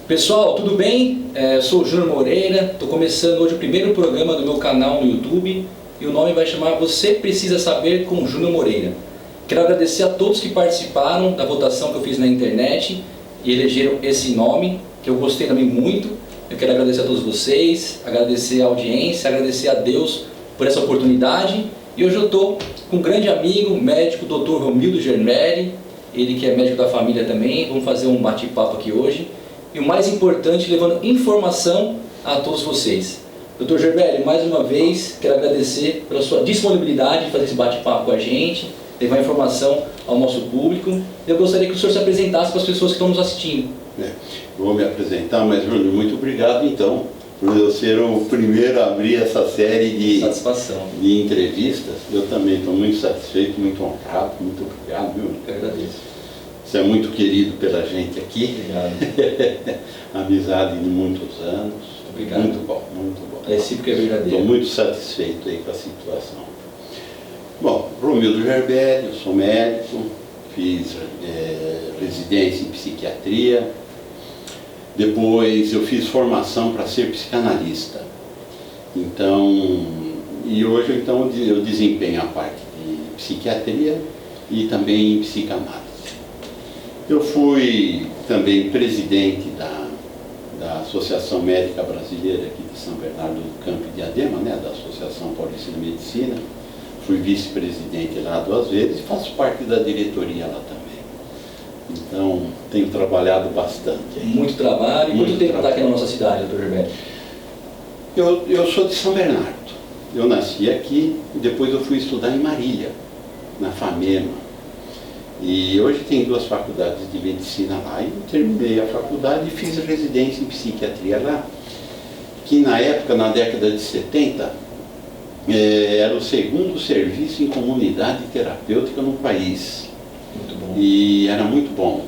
Pessoal, tudo bem? Eu sou o Júnior Moreira, estou começando hoje o primeiro programa do meu canal no YouTube e o nome vai chamar Você Precisa Saber com Júnior Moreira. Quero agradecer a todos que participaram da votação que eu fiz na internet e elegeram esse nome, que eu gostei também muito. Eu quero agradecer a todos vocês, agradecer a audiência, agradecer a Deus por essa oportunidade. E hoje eu estou com um grande amigo, médico, Dr. Romildo Gerberi, ele que é médico da família também. Vamos fazer um bate-papo aqui hoje. E o mais importante, levando informação a todos vocês. Dr. Gerberi, mais uma vez, quero agradecer pela sua disponibilidade de fazer esse bate-papo com a gente, levar informação ao nosso público. Eu gostaria que o senhor se apresentasse para as pessoas que estão nos assistindo. Vou me apresentar, mas Júnior, muito obrigado então por eu ser o primeiro a abrir essa série de entrevistas. Eu também estou muito satisfeito, muito honrado, muito obrigado, viu? Eu agradeço. Você é muito querido pela gente aqui. Obrigado. Amizade de muitos anos. Obrigado. Muito bom, muito bom. É recíproco, é verdadeiro. Estou muito satisfeito aí com a situação. Bom, Romildo Gerberi, eu sou médico, fiz residência em psiquiatria. Depois eu fiz formação para ser psicanalista. Então, e hoje então eu desempenho a parte de psiquiatria e também psicanálise. Eu fui também presidente da Associação Médica Brasileira aqui de São Bernardo do Campo e Diadema, né, da Associação Paulista de Medicina. Fui vice-presidente lá 2 vezes e faço parte da diretoria lá também. Então, tenho trabalhado bastante aí. Muito trabalho e muito tempo está aqui na nossa cidade, Dr. Gerberi. Eu sou de São Bernardo. Eu nasci aqui e depois eu fui estudar em Marília, na FAMEMA. E hoje tem 2 faculdades de medicina lá e terminei a faculdade e fiz residência em psiquiatria lá, que na época, na década de 70, era o 2º serviço em comunidade terapêutica no país. Muito bom. E era muito bom.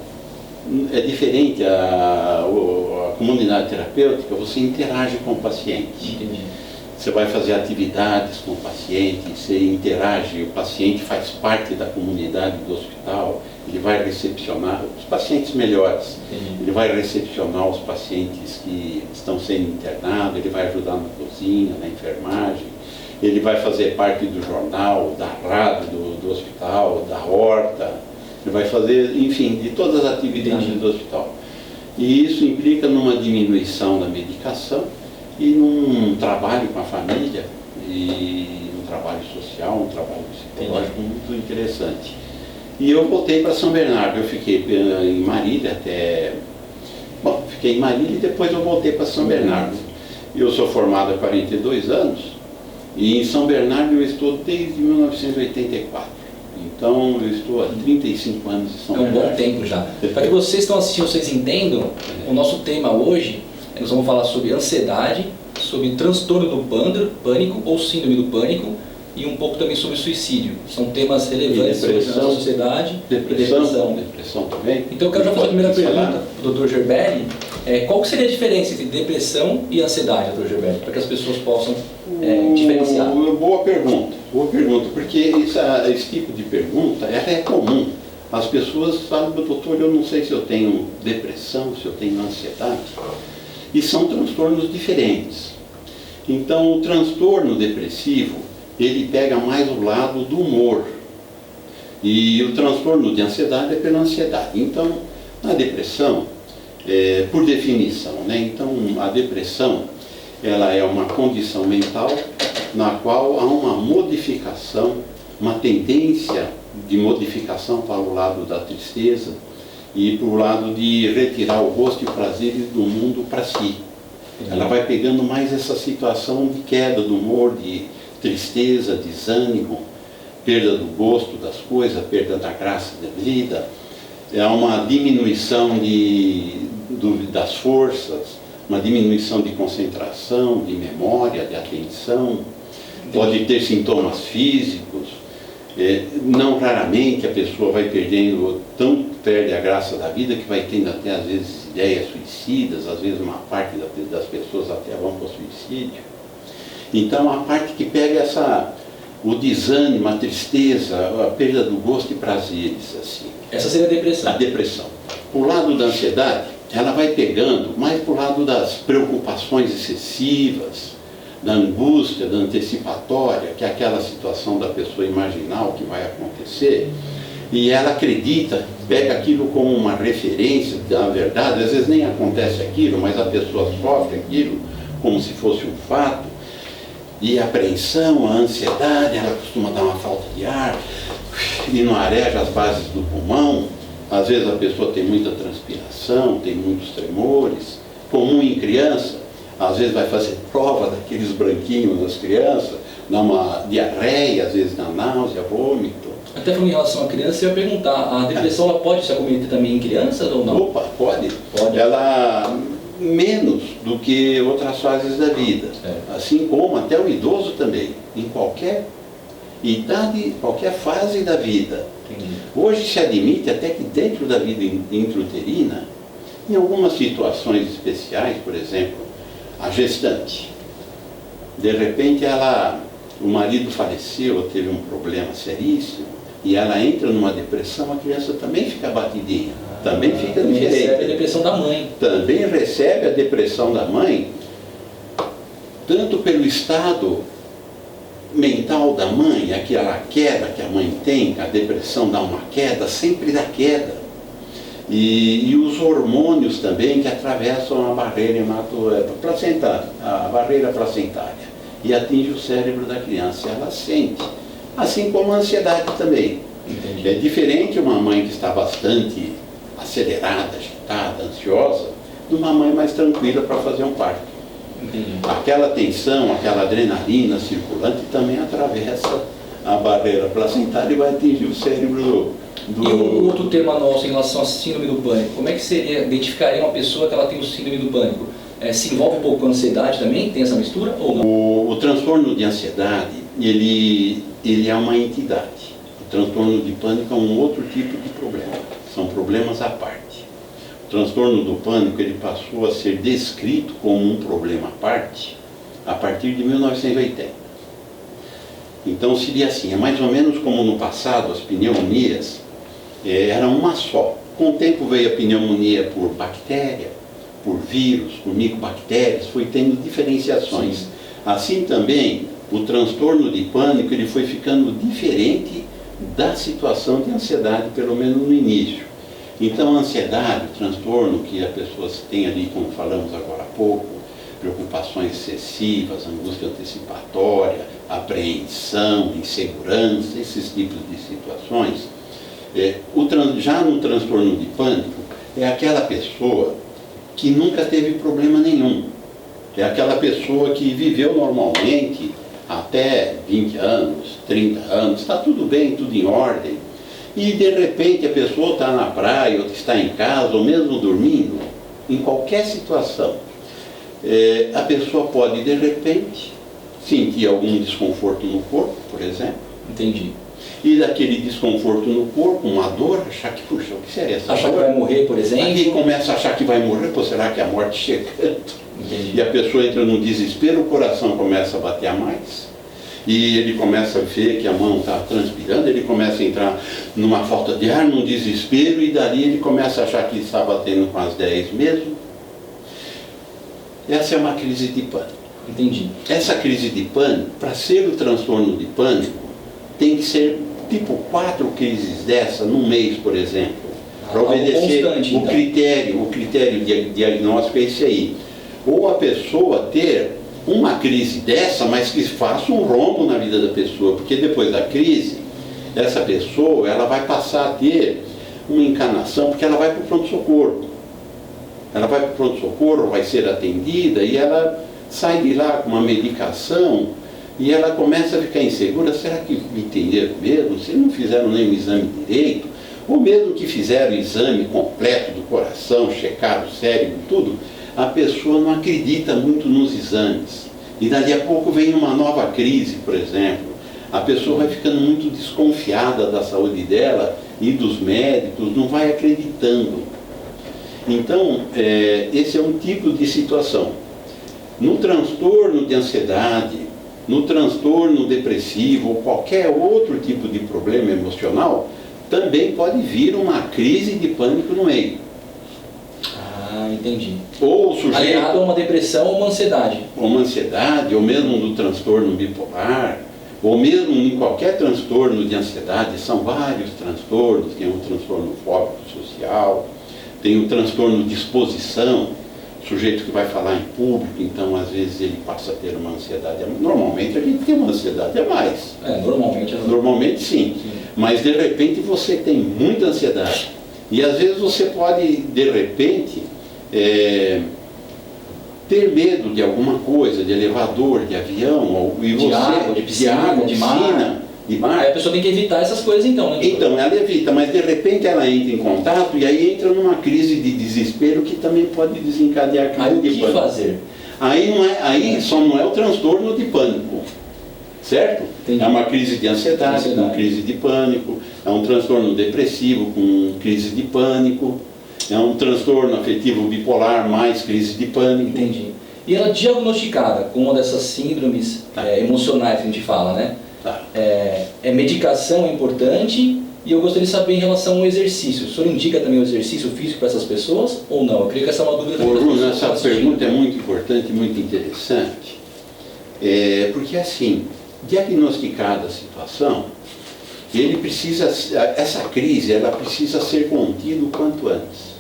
É diferente a comunidade terapêutica, você interage com o paciente. Entendi. Você vai fazer atividades com o paciente, você interage, o paciente faz parte da comunidade do hospital, ele vai recepcionar os pacientes melhores, ele vai recepcionar os pacientes que estão sendo internados, ele vai ajudar na cozinha, na enfermagem, ele vai fazer parte do jornal, da rádio do hospital, da horta, ele vai fazer, enfim, de todas as atividades do hospital. E isso implica numa diminuição da medicação, e num trabalho com a família, e um trabalho social, um trabalho psicológico muito interessante. E eu voltei para São Bernardo, eu fiquei em Marília até... Bom, fiquei em Marília e depois eu voltei para São Bernardo. Eu sou formado há 42 anos, e em São Bernardo eu estou desde 1984. Então eu estou há 35 anos em São Bernardo. É um bom tempo já. Para que vocês que estão assistindo, vocês entendam, o nosso tema hoje... Nós vamos falar sobre ansiedade, sobre transtorno do pânico ou síndrome do pânico e um pouco também sobre suicídio. São temas relevantes sobre a nossa sociedade e depressão. Depressão também. Então eu quero já fazer a primeira pergunta para o Dr. Gerberi. Qual que seria a diferença entre depressão e ansiedade, Dr. Gerberi? Para que as pessoas possam diferenciar. Boa pergunta, porque esse tipo de pergunta é comum. As pessoas falam, doutor, eu não sei se eu tenho depressão, se eu tenho ansiedade. E são transtornos diferentes. Então, o transtorno depressivo, ele pega mais o lado do humor. E o transtorno de ansiedade é pela ansiedade. Então, a depressão, por definição, né? Então, a depressão, ela é uma condição mental na qual há uma modificação, uma tendência de modificação para o lado da tristeza, e para o lado de retirar o gosto e prazeres do mundo para si. Ela vai pegando mais essa situação de queda do humor, de tristeza, desânimo, perda do gosto das coisas, perda da graça da vida, é uma diminuição das forças, uma diminuição de concentração, de memória, de atenção, pode ter sintomas físicos. Não raramente a pessoa vai perde a graça da vida que vai tendo até às vezes ideias suicidas, às vezes uma parte das pessoas até vão para o suicídio. Então a parte que pega o desânimo, a tristeza, a perda do gosto e prazeres, assim. Essa seria a depressão. A depressão. O lado da ansiedade ela vai pegando mais para o lado das preocupações excessivas, da angústia, da antecipatória, que é aquela situação da pessoa imaginar o que vai acontecer, e ela acredita, pega aquilo como uma referência da verdade, às vezes nem acontece aquilo, mas a pessoa sofre aquilo como se fosse um fato, e a apreensão, a ansiedade, ela costuma dar uma falta de ar, e não areja as bases do pulmão, às vezes a pessoa tem muita transpiração, tem muitos tremores, comum em criança, às vezes vai fazer prova daqueles branquinhos nas crianças, dá uma diarreia, às vezes dá náusea, vômito. Até falando em relação à criança, eu ia perguntar, a depressão ela pode se acometer também em crianças ou não? Opa, pode. Ela menos do que outras fases da vida, assim como até o idoso também, em qualquer idade, qualquer fase da vida. Entendi. Hoje se admite até que dentro da vida intrauterina, em algumas situações especiais, por exemplo, a gestante, de repente o marido faleceu, teve um problema seríssimo, e ela entra numa depressão, a criança também fica batidinha, também fica diferente. Recebe a depressão da mãe. Também recebe a depressão da mãe, tanto pelo estado mental da mãe, aquela queda que a mãe tem, a depressão dá uma queda, sempre dá queda. E os hormônios também que atravessam a barreira placentária, a barreira placentária, e atinge o cérebro da criança, ela sente. Assim como a ansiedade também. Entendi. É diferente uma mãe que está bastante acelerada, agitada, ansiosa, de uma mãe mais tranquila para fazer um parto. Entendi. Aquela tensão, aquela adrenalina circulante também atravessa a barreira placentária e vai atingir o cérebro do... E o outro tema nosso em relação à síndrome do pânico, como é que seria, identificaria uma pessoa que ela tem o síndrome do pânico? Se envolve um pouco com a ansiedade também? Tem essa mistura ou não? O transtorno de ansiedade, ele é uma entidade. O transtorno de pânico é um outro tipo de problema. São problemas à parte. O transtorno do pânico, ele passou a ser descrito como um problema à parte a partir de 1980. Então seria assim, é mais ou menos como no passado as pneumonias eram uma só. Com o tempo veio a pneumonia por bactéria, por vírus, por micobactérias, foi tendo diferenciações. Sim. Assim também, o transtorno de pânico ele foi ficando diferente da situação de ansiedade, pelo menos no início. Então a ansiedade, o transtorno que as pessoas têm ali, como falamos agora há pouco, preocupações excessivas, angústia antecipatória, apreensão, insegurança, esses tipos de situações, já no transtorno de pânico, é aquela pessoa que nunca teve problema nenhum. É aquela pessoa que viveu normalmente até 20 anos, 30 anos, está tudo bem, tudo em ordem. E de repente a pessoa está na praia, ou está em casa, ou mesmo dormindo, em qualquer situação. A pessoa pode de repente sentir algum desconforto no corpo, por exemplo. Entendi. E daquele desconforto no corpo, uma dor, achar que, puxa, o que seria essa dor? Achar que vai morrer, por exemplo. Aí começa a achar que vai morrer, pô, será que a morte chegando? Entendi. E a pessoa entra num desespero, o coração começa a bater a mais, e ele começa a ver que a mão está transpirando, ele começa a entrar numa falta de ar, num desespero, e dali ele começa a achar que está batendo com as 10 mesmo. Essa é uma crise de pânico. Entendi. Essa crise de pânico, para ser o transtorno de pânico, tem que ser tipo 4 crises dessa num mês, por exemplo, para obedecer constante, o critério diagnóstico é esse aí. Ou a pessoa ter uma crise dessa, mas que faça um rombo na vida da pessoa, porque depois da crise, essa pessoa ela vai passar a ter uma encarnação, porque ela vai para o pronto-socorro. Ela vai para o pronto-socorro, vai ser atendida e ela sai de lá com uma medicação e ela começa a ficar insegura, será que me entenderam mesmo? Se não fizeram nem o exame direito, ou mesmo que fizeram o exame completo do coração, checaram o cérebro, tudo, a pessoa não acredita muito nos exames. E dali a pouco vem uma nova crise, por exemplo. A pessoa vai ficando muito desconfiada da saúde dela e dos médicos, não vai acreditando. Então, esse é um tipo de situação. No transtorno de ansiedade, no transtorno depressivo ou qualquer outro tipo de problema emocional, também pode vir uma crise de pânico no meio. Entendi. Ou o sujeito... Aliado a uma depressão ou uma ansiedade. Ou uma ansiedade, ou mesmo do transtorno bipolar, ou mesmo em qualquer transtorno de ansiedade. São vários transtornos. Tem o transtorno fóbico social, tem o transtorno de exposição, sujeito que vai falar em público, então às vezes ele passa a ter uma ansiedade. Normalmente a gente tem uma ansiedade a mais. Normalmente. Normalmente sim. Mas de repente você tem muita ansiedade. E às vezes você pode, de repente, ter medo de alguma coisa, de elevador, de avião, de água, de piscina, de mar. Aí a pessoa tem que evitar essas coisas então, né? Então, ela evita, mas de repente ela entra em contato e aí entra numa crise de desespero que também pode desencadear crise de pânico. Aí o que fazer? Aí só não é o transtorno de pânico, certo? Entendi. É uma crise de ansiedade com crise de pânico, é um transtorno depressivo com crise de pânico, é um transtorno afetivo bipolar mais crise de pânico. Entendi. E ela diagnosticada com uma dessas síndromes emocionais que a gente fala, né? Tá. Medicação é importante, e eu gostaria de saber em relação ao exercício. O senhor indica também o exercício físico para essas pessoas ou não? Eu creio que essa é uma dúvida também. Bruno, essa pergunta é muito importante, muito interessante, porque assim, diagnosticada a situação, essa crise ela precisa ser contida o quanto antes.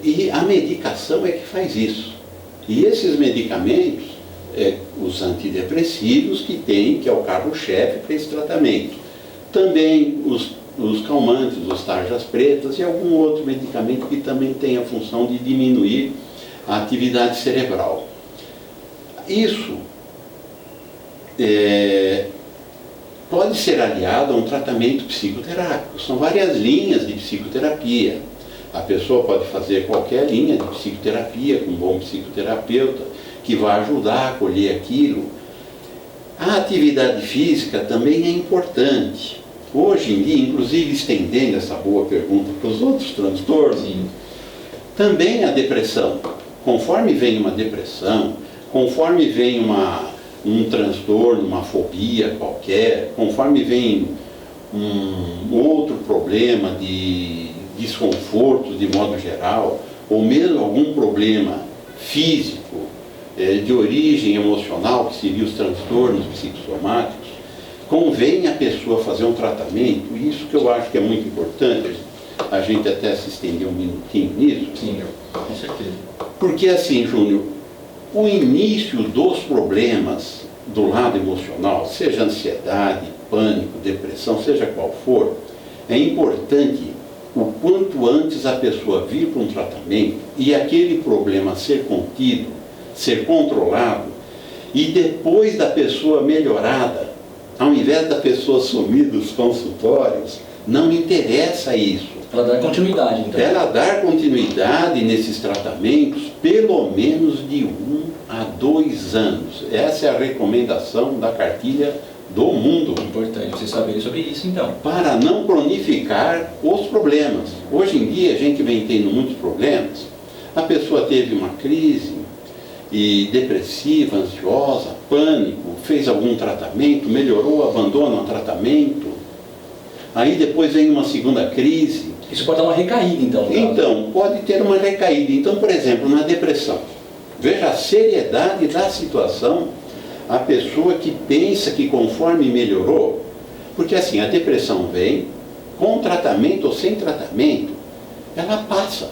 E a medicação é que faz isso. E esses medicamentos, os antidepressivos que é o carro-chefe para esse tratamento. Também os calmantes, os tarjas pretas e algum outro medicamento que também tem a função de diminuir a atividade cerebral. Isso pode ser aliado a um tratamento psicoterápico. São várias linhas de psicoterapia. A pessoa pode fazer qualquer linha de psicoterapia com um bom psicoterapeuta que vai ajudar a acolher aquilo. A atividade física também é importante. Hoje em dia, inclusive estendendo essa boa pergunta para os outros transtornos, também a depressão. Conforme vem uma depressão, conforme vem um transtorno, uma fobia qualquer, conforme vem um outro problema de desconforto de modo geral, ou mesmo algum problema físico, de origem emocional, que seria os transtornos psicossomáticos, convém a pessoa fazer um tratamento, e isso que eu acho que é muito importante, a gente até se estender um minutinho nisso. Sim, com certeza. Porque assim, Júnior, o início dos problemas do lado emocional, seja ansiedade, pânico, depressão, seja qual for, é importante o quanto antes a pessoa vir para um tratamento e aquele problema ser contido, ser controlado, e depois da pessoa melhorada, ao invés da pessoa sumir dos consultórios, não interessa isso. Ela dá continuidade, então. Ela dar continuidade nesses tratamentos, pelo menos de 1 a 2 anos. Essa é a recomendação da cartilha do mundo. Importante vocês saberem sobre isso, então. Para não cronificar os problemas. Hoje em dia a gente vem tendo muitos problemas. A pessoa teve uma crise depressiva, ansiosa, pânico, fez algum tratamento, melhorou, abandona o tratamento. Aí depois vem uma segunda crise. Isso pode dar uma recaída, então. Então, pode ter uma recaída. Então, por exemplo, na depressão. Veja a seriedade da situação. A pessoa que pensa que conforme melhorou, porque assim, a depressão vem, com tratamento ou sem tratamento, ela passa.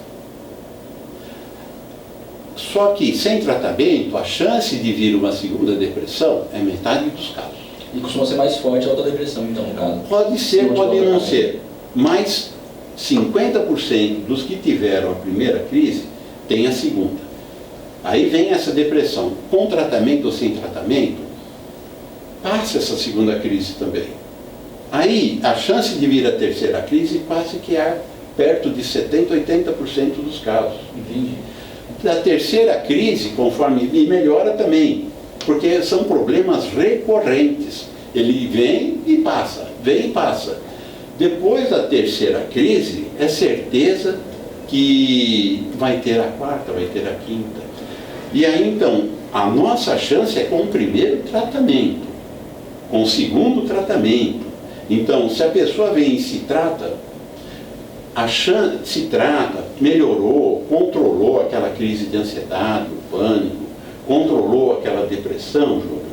Só que sem tratamento, a chance de vir uma segunda depressão é metade dos casos. E costuma ser mais forte a outra depressão, então, no caso. Pode ser, pode não ser. Mas 50% dos que tiveram a primeira crise tem a segunda. Aí vem essa depressão, com tratamento ou sem tratamento, passa essa segunda crise também. Aí a chance de vir a terceira crise quase que é perto de 70%, 80% dos casos. Entendi. Da terceira crise, conforme e melhora também, porque são problemas recorrentes. Ele vem e passa, vem e passa. Depois da terceira crise, é certeza que vai ter a quarta, vai ter a quinta. E aí, então, a nossa chance é com o primeiro tratamento, com o segundo tratamento. Então, se a pessoa vem e se trata, se trata, melhorou, controlou aquela crise de ansiedade, o pânico, controlou aquela depressão, Júlio.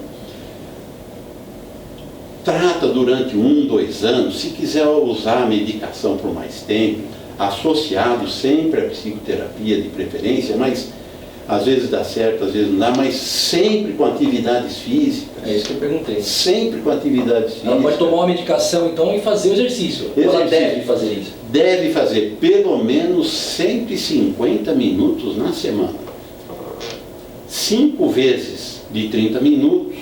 Trata durante 1, 2 anos, se quiser usar a medicação por mais tempo, associado sempre à psicoterapia de preferência, mas às vezes dá certo, às vezes não dá, mas sempre com atividades físicas. É isso que eu perguntei. Sempre com atividades físicas. Ela pode tomar uma medicação então e fazer o exercício. Ela deve fazer isso. Deve fazer pelo menos 150 minutos na semana. 5 vezes de 30 minutos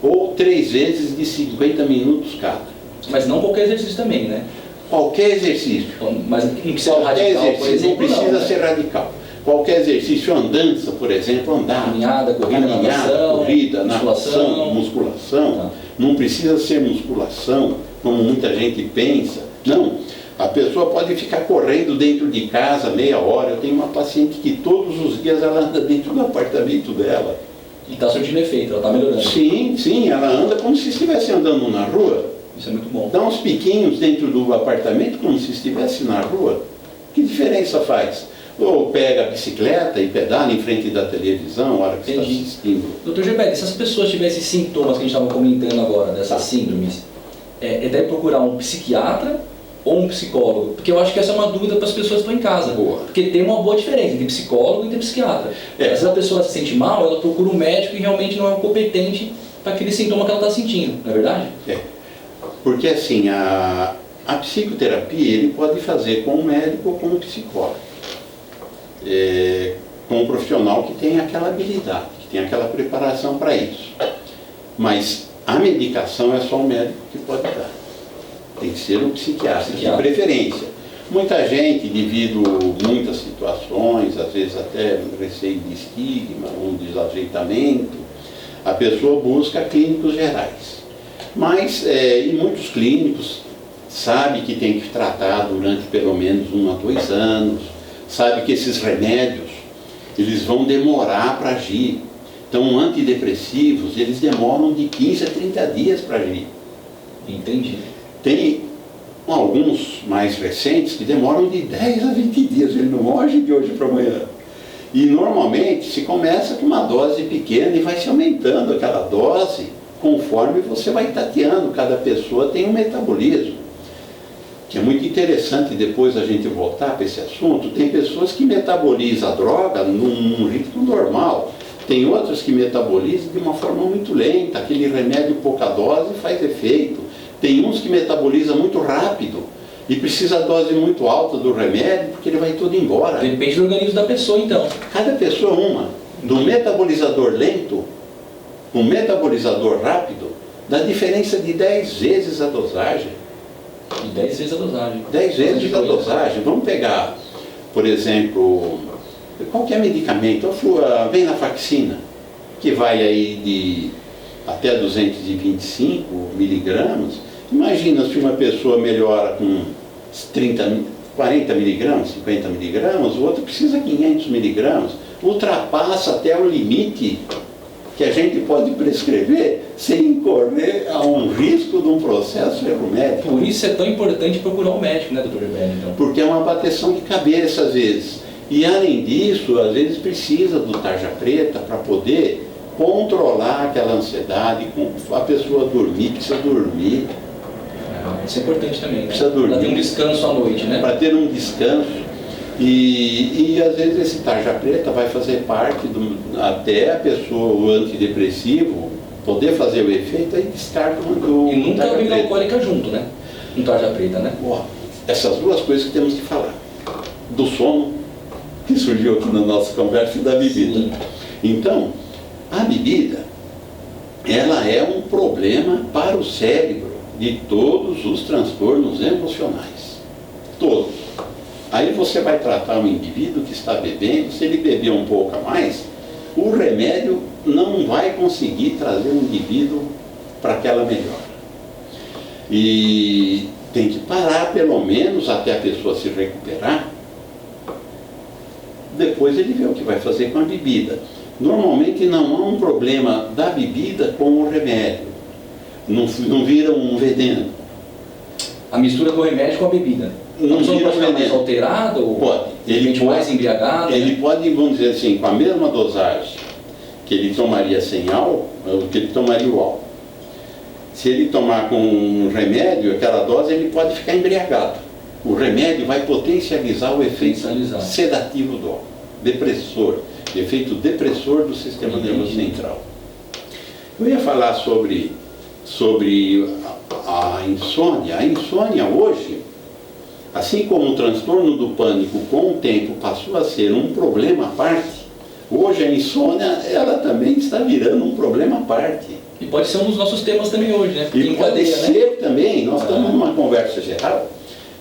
ou 3 vezes de 50 minutos cada. Mas não qualquer exercício também, né? Qualquer exercício. Mas não precisa ser radical, por exemplo, não precisa ser radical. Qualquer exercício, andança, por exemplo, andar. Caminhada, corrida, natação, musculação. Tá. Não precisa ser musculação, como muita gente pensa. Não. A pessoa pode ficar correndo dentro de casa meia hora. Eu tenho uma paciente que todos os dias ela anda dentro do apartamento dela. E está surtindo efeito, ela está melhorando. Sim, ela anda como se estivesse andando na rua. Isso é muito bom. Dá uns piquinhos dentro do apartamento como se estivesse na rua. Que diferença faz? Ou pega a bicicleta e pedala em frente da televisão, a hora que está assistindo. Doutor Gerbelli, se as pessoas tivessem sintomas que a gente estava comentando agora, dessas síndromes, deve procurar um psiquiatra ou um psicólogo? Porque eu acho que essa é uma dúvida para as pessoas que estão em casa. Boa. Porque tem uma boa diferença entre psicólogo e entre psiquiatra. Às vezes a pessoa se sente mal, ela procura um médico e realmente não é competente para aquele sintoma que ela está sentindo, não é verdade? Porque assim, a psicoterapia ele pode fazer com o médico ou com o psicólogo. Com um profissional que tem aquela habilidade, que tem aquela preparação para isso. Mas a medicação é só o médico que pode dar. Tem que ser um psiquiatra, de preferência. Muita gente, devido a muitas situações, às vezes até receio de estigma, um desajeitamento, a pessoa busca clínicos gerais. Mas, e muitos clínicos sabem que tem que tratar durante pelo menos 1 a 2 anos, sabe que esses remédios, eles vão demorar para agir. Então, antidepressivos, eles demoram de 15 a 30 dias para agir. Entendi. Tem alguns mais recentes que demoram de 10 a 20 dias, ele não age de hoje para amanhã. E, normalmente, se começa com uma dose pequena e vai se aumentando aquela dose, conforme você vai tateando. Cada pessoa tem um metabolismo. Que é muito interessante depois a gente voltar para esse assunto. Tem pessoas que metabolizam a droga num ritmo normal. Tem outras que metabolizam de uma forma muito lenta. Aquele remédio pouca dose faz efeito. Tem uns que metabolizam muito rápido e precisa a dose muito alta do remédio porque ele vai todo embora. Depende do organismo da pessoa, então. Cada pessoa uma. Do metabolizador lento, um metabolizador rápido, dá diferença de 10 vezes a dosagem. E 10 vezes a dosagem. 10 vezes a dosagem. Vamos pegar, por exemplo, qualquer medicamento, a venlafaxina, que vai aí de até 225 miligramas. Imagina se uma pessoa melhora com 40 miligramas, 50 miligramas, o outro precisa 500 miligramas. Ultrapassa até o limite que a gente pode prescrever sem incorrer a um risco de um processo erro médico. Por isso é tão importante procurar um médico, né, doutor Gerbelli, então? Porque é uma bateção de cabeça, às vezes. E, além disso, às vezes precisa do tarja preta para poder controlar aquela ansiedade, a pessoa dormir, precisa dormir. Isso é importante também, né? Precisa dormir. Para ter um descanso à noite, né? Para ter um descanso. E às vezes esse tarja preta vai fazer parte até a pessoa, o antidepressivo, poder fazer o efeito, aí descarta o E nunca tarja bebida preta. alcoólica junto, né? Um tarja preta, né? Essas duas coisas que temos que falar. Do sono, que surgiu aqui na nossa conversa, e da bebida. Sim. Então, a bebida, ela é um problema para o cérebro de todos os transtornos emocionais. Todos. Aí você vai tratar um indivíduo que está bebendo, se ele beber um pouco a mais, o remédio não vai conseguir trazer o indivíduo para aquela melhora. E tem que parar pelo menos até a pessoa se recuperar. Depois ele vê o que vai fazer com a bebida. Normalmente não há um problema da bebida com o remédio. Não vira um veneno. a mistura do remédio com a bebida. Não Não vira pode ficar mais veneno. alterado? Ou Pode. Ele pode, mais embriagado? Ele pode, vamos dizer assim, com a mesma dosagem que ele tomaria sem álcool, que ele tomaria o álcool. Se ele tomar com um remédio, aquela dose, ele pode ficar embriagado. O remédio vai potencializar o efeito sedativo do álcool, depressor, efeito depressor do sistema nervoso central. Eu ia falar sobre a insônia. A insônia hoje, assim como o transtorno do pânico com o tempo passou a ser um problema à parte, hoje a insônia ela também está virando um problema à parte. E pode ser um dos nossos temas também hoje, né? Porque e pode ser também, nós estamos numa conversa geral,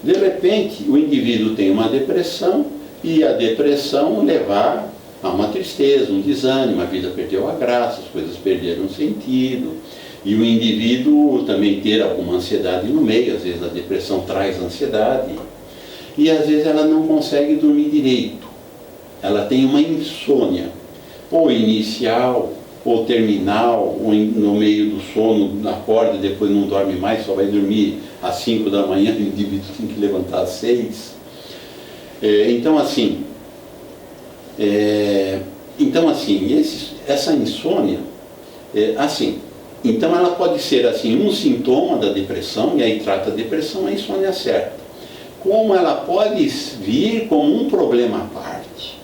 de repente o indivíduo tem uma depressão e a depressão levar a uma tristeza, um desânimo, a vida perdeu a graça, as coisas perderam o sentido. E o indivíduo também ter alguma ansiedade no meio, às vezes a depressão traz ansiedade. E às vezes ela não consegue dormir direito. Ela tem uma insônia, ou inicial, ou terminal, ou no meio do sono, acorda e depois não dorme mais, só vai dormir às 5 da manhã, o indivíduo tem que levantar às 6. Então assim, essa insônia, então ela pode ser assim, um sintoma da depressão, e aí trata a depressão, a insônia certa. Como ela pode vir como um problema à parte.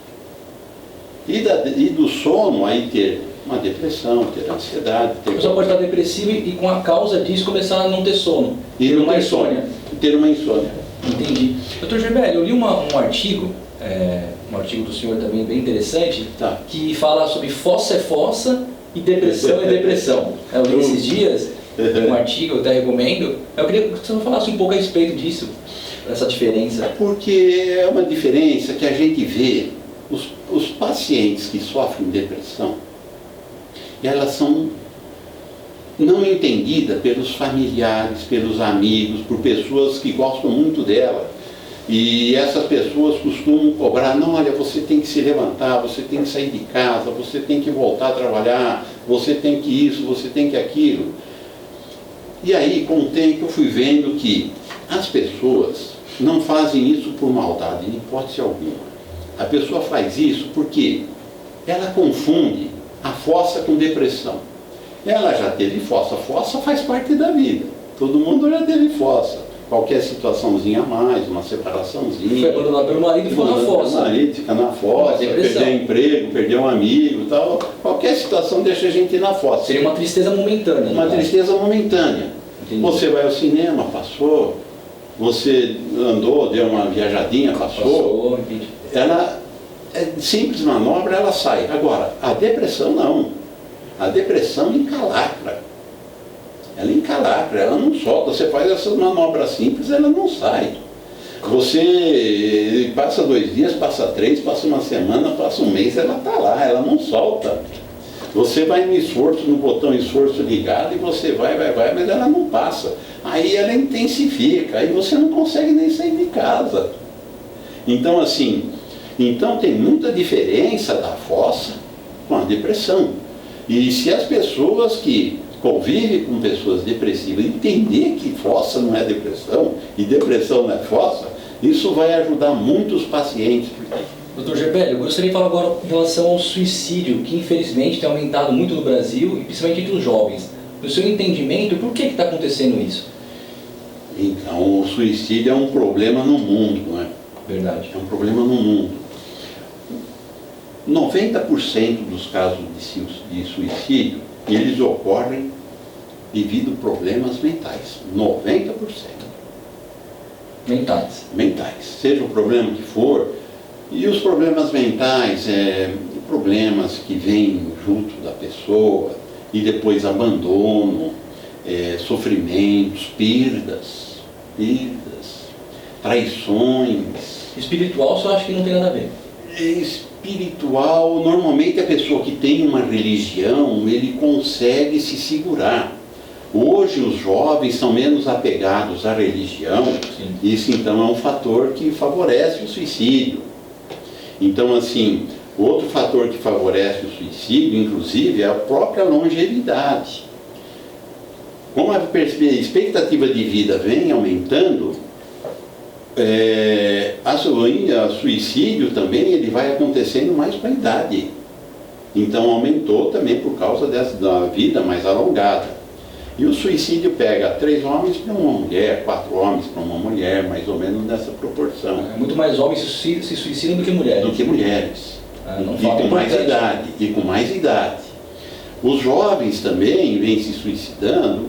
E do sono, aí ter uma depressão, ter ansiedade. A pessoa pode estar depressiva e com a causa disso começar a não ter sono. Ter uma insônia. Ter uma insônia. Entendi. Dr. Gerbelli, eu li um artigo, um artigo do senhor também bem interessante, que fala sobre fossa é fossa e depressão é depressão. Eu li esses dias um artigo, eu até recomendo. Eu queria que você falasse um pouco a respeito disso, essa diferença. Porque é uma diferença que a gente vê, os pacientes que sofrem depressão, elas são não entendidas pelos familiares, pelos amigos, por pessoas que gostam muito dela. E essas pessoas costumam cobrar, não, olha, você tem que se levantar, você tem que sair de casa, você tem que voltar a trabalhar, você tem que isso, você tem que aquilo. E aí, com o tempo, eu fui vendo que as pessoas não fazem isso por maldade, em hipótese alguma. A pessoa faz isso porque ela confunde a fossa com depressão. Ela já teve fossa, fossa faz parte da vida. Todo mundo já teve fossa. Qualquer situaçãozinha a mais, uma separaçãozinha. Foi abandonado pelo marido e ficou na fossa. O marido fica na fossa, perdeu emprego, perdeu um amigo, tal. Qualquer situação deixa a gente ir na fossa. Seria uma tristeza momentânea. Uma tristeza momentânea. Entendi. Você vai ao cinema, passou. Você andou, deu uma viajadinha, passou. Ela é simples manobra, ela sai. Agora, a depressão não. A depressão encalacra. Ela encalacra, ela não solta. Você faz essas manobras simples, ela não sai. Você passa 2 dias, passa 3, passa uma semana, passa um mês, ela está lá, ela não solta. Você vai no esforço, no botão esforço ligado, e você vai, mas ela não passa. Aí ela intensifica, aí você não consegue nem sair de casa. Então assim, tem muita diferença da fossa com a depressão. E se as pessoas que convivem com pessoas depressivas entender que fossa não é depressão e depressão não é fossa, isso vai ajudar muito os pacientes. Dr. Gerbelli, eu gostaria de falar agora em relação ao suicídio, que infelizmente tem aumentado muito no Brasil e principalmente entre os jovens. No seu entendimento, por que está acontecendo isso? Então, o suicídio é um problema no mundo, não é? Verdade. É um problema no mundo. 90% dos casos de suicídio, eles ocorrem devido a problemas mentais. 90%. Mentais. Seja o problema que for. E os problemas mentais, problemas que vêm junto da pessoa, e depois abandono, sofrimentos, perdas, traições. Espiritual, só acho que não tem nada a ver. Espiritual, normalmente a pessoa que tem uma religião, ele consegue se segurar. Hoje os jovens são menos apegados à religião. Sim. Isso então é um fator que favorece o suicídio. Então assim, outro fator que favorece o suicídio, inclusive, é a própria longevidade. como a expectativa de vida vem aumentando, o suicídio também ele vai acontecendo mais com a idade. Então aumentou também por causa da vida mais alongada. E o suicídio pega 3 homens para uma mulher, 4 homens para uma mulher, mais ou menos nessa proporção. Muito mais homens se suicidam do que mulheres. Do que mulheres. Não e com mais idade. E com mais idade. Os jovens também vêm se suicidando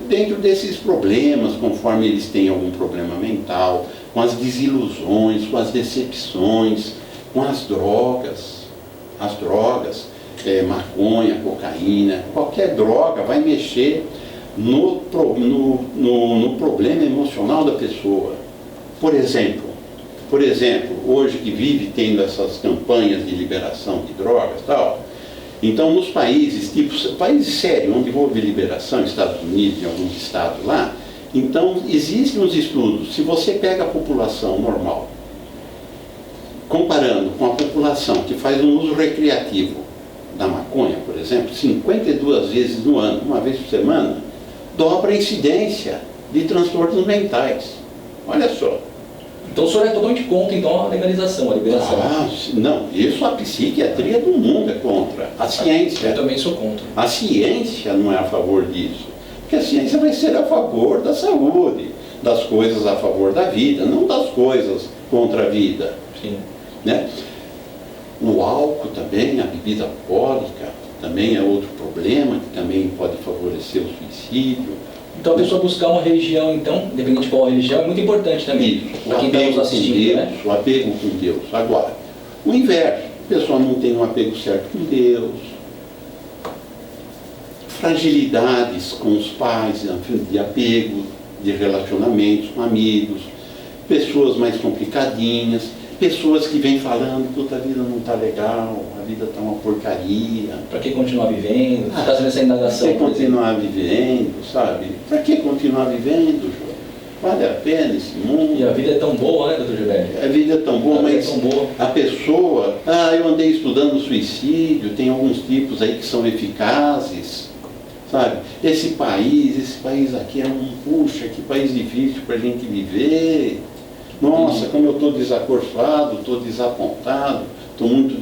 dentro desses problemas, conforme eles têm algum problema mental, com as desilusões, com as decepções, com as drogas. As drogas, maconha, cocaína, qualquer droga vai mexer no problema emocional da pessoa. Por exemplo, hoje que vive tendo essas campanhas de liberação de drogas e tal, então nos países, países sérios, onde houve liberação, Estados Unidos, em alguns estados lá, então existem os estudos, se você pega a população normal, comparando com a população que faz um uso recreativo da maconha, por exemplo, 52 vezes no ano, uma vez por semana, dobra a incidência de transtornos mentais. Olha só. Então o senhor é totalmente contra então, a legalização, a liberação? Não, isso a psiquiatria do mundo é contra. A ciência. Eu também sou contra. A ciência não é a favor disso. Porque a ciência vai ser a favor da saúde, das coisas a favor da vida, não das coisas contra a vida. Sim. Né? O álcool também, a bebida alcoólica, também é outro problema que também pode favorecer o suicídio. Então a pessoa buscar uma religião, então, independente de qual religião, é muito importante também. Para quem está nos assistindo, né? O apego com Deus. Agora, o inverso, a pessoa não tem um apego certo com Deus, fragilidades com os pais, de apego, de relacionamentos com amigos, pessoas mais complicadinhas, pessoas que vêm falando, puta, a vida não está legal, a vida está uma porcaria. Para que continuar vivendo? Você está fazendo essa indagação? Para que continuar vivendo, sabe? Para que continuar vivendo, João? Vale a pena esse mundo? E a vida é tão boa, né, doutor Gilberto? A vida é tão boa, mas a pessoa... eu andei estudando suicídio, tem alguns tipos aí que são eficazes, sabe? Esse país aqui é puxa, que país difícil para a gente viver. Nossa, como eu estou desacorçado, estou desapontado, estou muito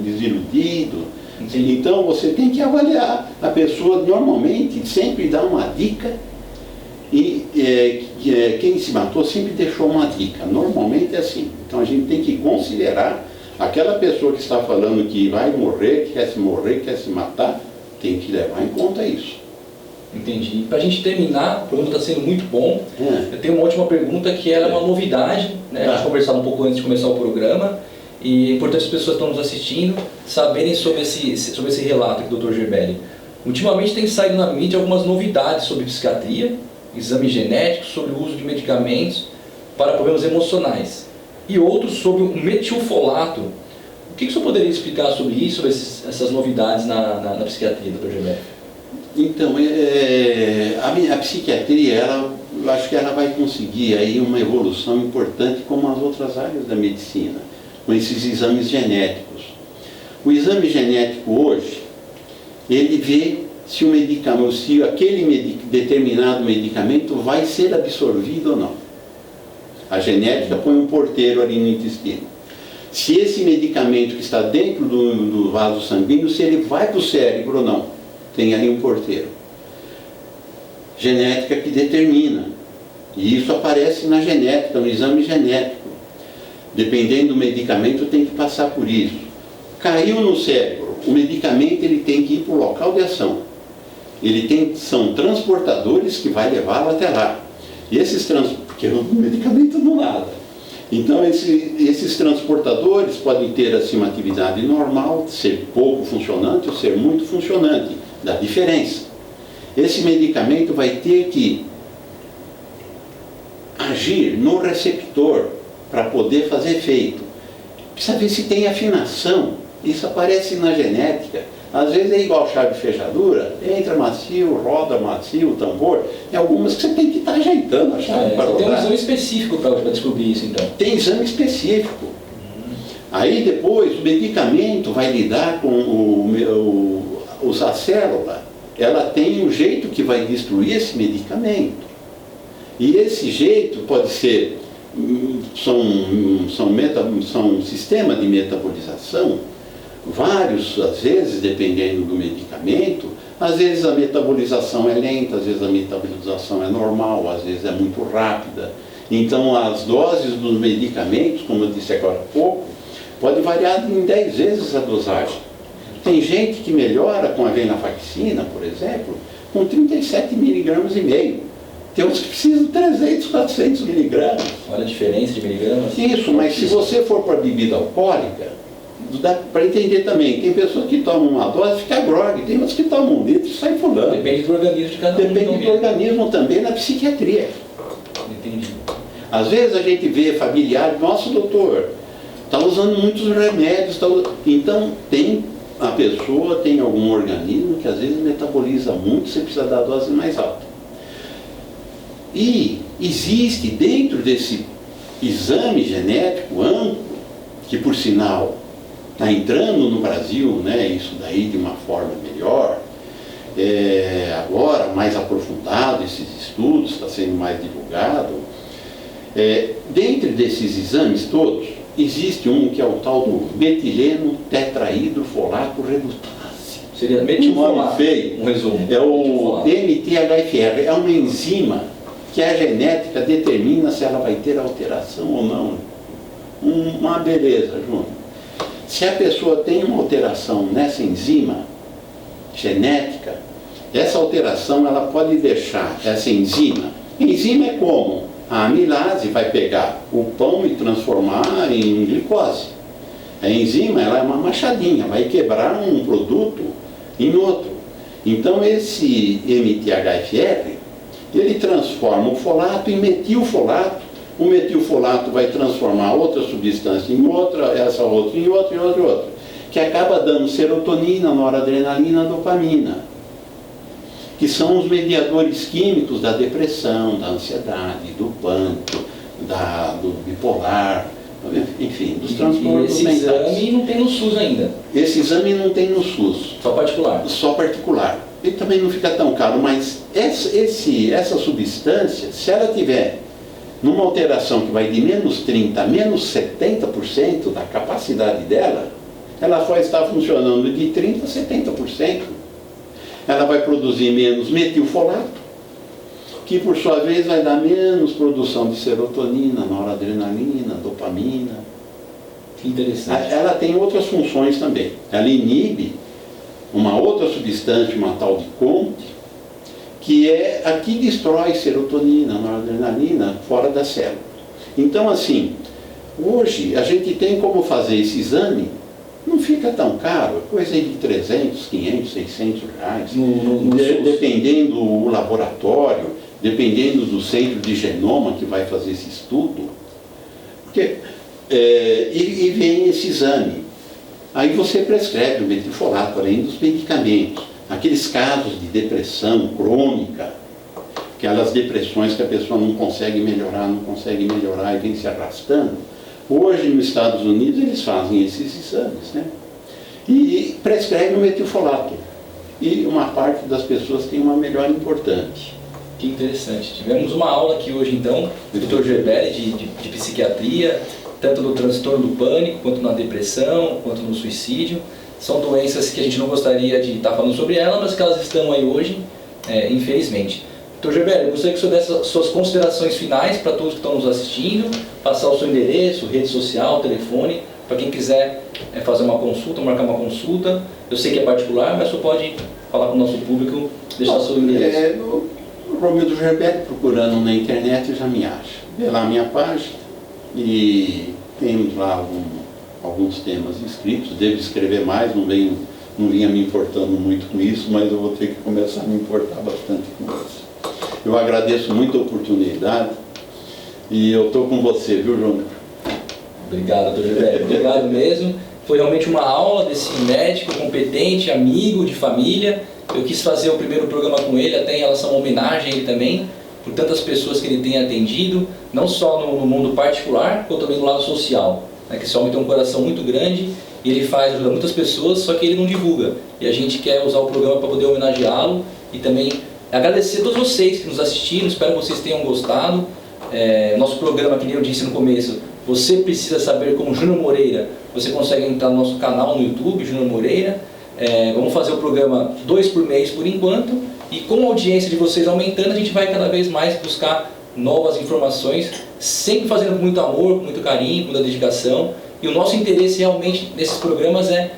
desiludido. Entendi. Então você tem que avaliar. A pessoa normalmente sempre dá uma dica e quem se matou sempre deixou uma dica. Normalmente é assim. Então a gente tem que considerar aquela pessoa que está falando que vai morrer, que quer se matar, tem que levar em conta isso. Entendi. Para a gente terminar, o programa está sendo muito bom. Eu tenho uma última pergunta que ela é uma novidade, né? A gente conversava um pouco antes de começar o programa e é importante as pessoas que estão nos assistindo saberem sobre esse relato aqui do Dr. Gerbelli. Ultimamente tem saído na mídia algumas novidades sobre psiquiatria, exames genéticos, sobre o uso de medicamentos para problemas emocionais e outros sobre o metilfolato. O que o senhor poderia explicar sobre isso, sobre essas novidades na psiquiatria, Dr. Gerbelli? Então, a psiquiatria, eu acho que ela vai conseguir aí uma evolução importante como as outras áreas da medicina, com esses exames genéticos. O exame genético hoje, ele vê se o medicamento, se aquele determinado medicamento vai ser absorvido ou não. A genética põe um porteiro ali no intestino. Se esse medicamento que está dentro do vaso sanguíneo, se ele vai para o cérebro ou não. Tem aí um porteiro. Genética que determina. E isso aparece na genética, no exame genético. Dependendo do medicamento, tem que passar por isso. Caiu no cérebro, o medicamento ele tem que ir para o local de ação. São transportadores que vai levá-lo até lá. E porque o medicamento não nada. Então, esses transportadores podem ter assim, uma atividade normal, ser pouco funcionante ou ser muito funcionante. Dá diferença. Esse medicamento vai ter que agir no receptor para poder fazer efeito. Precisa ver se tem afinação. Isso aparece na genética. Às vezes é igual chave de fechadura, entra macio, roda macio, tambor. Tem algumas que você tem que estar ajeitando a chave para rodar. Tem um exame específico para descobrir isso, então? Tem exame específico. Aí depois o medicamento vai lidar com a célula. ela tem um jeito que vai destruir esse medicamento. E esse jeito pode ser, são sistema de metabolização, vários, às vezes, dependendo do medicamento, às vezes a metabolização é lenta, às vezes a metabolização é normal, às vezes é muito rápida. Então, as doses dos medicamentos, como eu disse agora há pouco, pode variar em 10 vezes a dosagem. Tem gente que melhora com a venlafaxina, por exemplo, com 37 miligramas e meio. Tem uns que precisam de 300, 400 miligramas. Olha a diferença de miligramas. Isso, mas se você for para bebida alcoólica, dá para entender também. Tem pessoas que tomam uma dose e fica grogue, tem outras que tomam um litro e sai fulano. Depende do organismo de cada um. Depende do organismo também na psiquiatria. Entendi. Às vezes a gente vê familiares, nossa doutor, está usando muitos remédios, então a pessoa tem algum organismo que às vezes metaboliza muito, você precisa dar a dose mais alta. E existe dentro desse exame genético amplo, que por sinal está entrando no Brasil, né, isso daí de uma forma melhor, agora mais aprofundado, esses estudos, está sendo mais divulgado. Dentro desses exames todos, existe um que é o tal do metileno tetrahidrofolato redutase. Seria metilfolato, feio. Um resumo. É o MTHFR, é uma enzima que a genética determina se ela vai ter alteração ou não. Uma beleza, Júnior. Se a pessoa tem uma alteração nessa enzima genética, essa alteração ela pode deixar essa enzima. Enzima é como? A amilase vai pegar o pão e transformar em glicose. A enzima ela é uma machadinha, vai quebrar um produto em outro. Então esse MTHFR, ele transforma o folato em metilfolato. O metilfolato vai transformar outra substância em outra, essa outra em outra, e outra, e outra. Que acaba dando serotonina, noradrenalina, dopamina. Que são os mediadores químicos da depressão, da ansiedade, do pânico, do bipolar, enfim, dos transtornos mentais. Esse exame não tem no SUS ainda? Esse exame não tem no SUS. Só particular? Só particular. Ele também não fica tão caro, mas essa substância, se ela tiver numa alteração que vai de menos 30% a menos 70% da capacidade dela, ela vai estar funcionando de 30% a 70%. Ela vai produzir menos metilfolato, que por sua vez vai dar menos produção de serotonina, noradrenalina, dopamina. Que interessante. Ela tem outras funções também. Ela inibe uma outra substância, uma tal de COMT, que é a que destrói serotonina, noradrenalina fora da célula. Então, assim, hoje a gente tem como fazer esse exame, não fica tão caro, coisa de 300, 500, 600 reais, dependendo do laboratório, dependendo do centro de genoma que vai fazer esse estudo. E vem esse exame. Aí você prescreve o metilfolato, além dos medicamentos. Aqueles casos de depressão crônica, aquelas depressões que a pessoa não consegue melhorar e vem se arrastando. Hoje, nos Estados Unidos, eles fazem esses exames, né? E prescrevem o metilfolato. E uma parte das pessoas tem uma melhora importante. Que interessante. Tivemos uma aula aqui hoje, então, do Dr. Gerberi, de psiquiatria, tanto no transtorno do pânico, quanto na depressão, quanto no suicídio. São doenças que a gente não gostaria de estar falando sobre elas, mas que elas estão aí hoje, infelizmente. Dr. Gerberi, eu gostaria que o senhor desse suas considerações finais para todos que estão nos assistindo, passar o seu endereço, rede social, telefone, para quem quiser fazer uma consulta, marcar uma consulta. Eu sei que é particular, mas o senhor pode falar para o nosso público, deixar o seu endereço. O Romildo Gerberi, procurando na internet, já me acha. Vê lá a minha página e temos lá alguns temas escritos. Devo escrever mais, não vinha me importando muito com isso, mas eu vou ter que começar a me importar bastante com isso. Eu agradeço muito a oportunidade e eu estou com você, viu, Júnior? Obrigado, Dr. Gerberi. Obrigado mesmo. Foi realmente uma aula desse médico competente, amigo, de família. Eu quis fazer o primeiro programa com ele, até em relação a uma homenagem a ele também, por tantas pessoas que ele tem atendido, não só no mundo particular, quanto também no lado social. Que esse homem tem um coração muito grande e ele ajuda muitas pessoas, só que ele não divulga. E a gente quer usar o programa para poder homenageá-lo e também agradecer a todos vocês que nos assistiram, espero que vocês tenham gostado. Nosso programa, que nem eu disse no começo, Você Precisa Saber com Júnior Moreira, você consegue entrar no nosso canal no YouTube, Júnior Moreira. Vamos fazer o programa 2 por mês por enquanto, e com a audiência de vocês aumentando, a gente vai cada vez mais buscar novas informações, sempre fazendo com muito amor, com muito carinho, com muita dedicação. E o nosso interesse realmente nesses programas é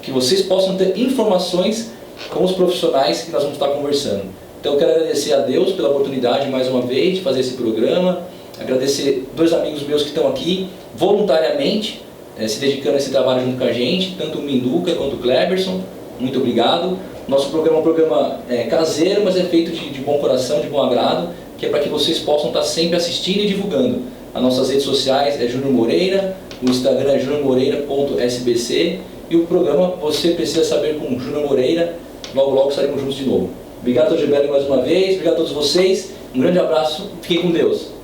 que vocês possam ter informações com os profissionais que nós vamos estar conversando. Então eu quero agradecer a Deus pela oportunidade mais uma vez de fazer esse programa, agradecer 2 amigos meus que estão aqui voluntariamente, se dedicando a esse trabalho junto com a gente, tanto o Minduca quanto o Cleberson, muito obrigado. Nosso programa é um programa caseiro, mas é feito de bom coração, de bom agrado, que é para que vocês possam estar sempre assistindo e divulgando. As nossas redes sociais é Júnior Moreira, o Instagram é juniormoreira.sbc e o programa Você Precisa Saber com Júnior Moreira. Logo, logo estaremos juntos de novo. Obrigado, Dr. Gilberto, mais uma vez. Obrigado a todos vocês. Um grande abraço. Fiquem com Deus.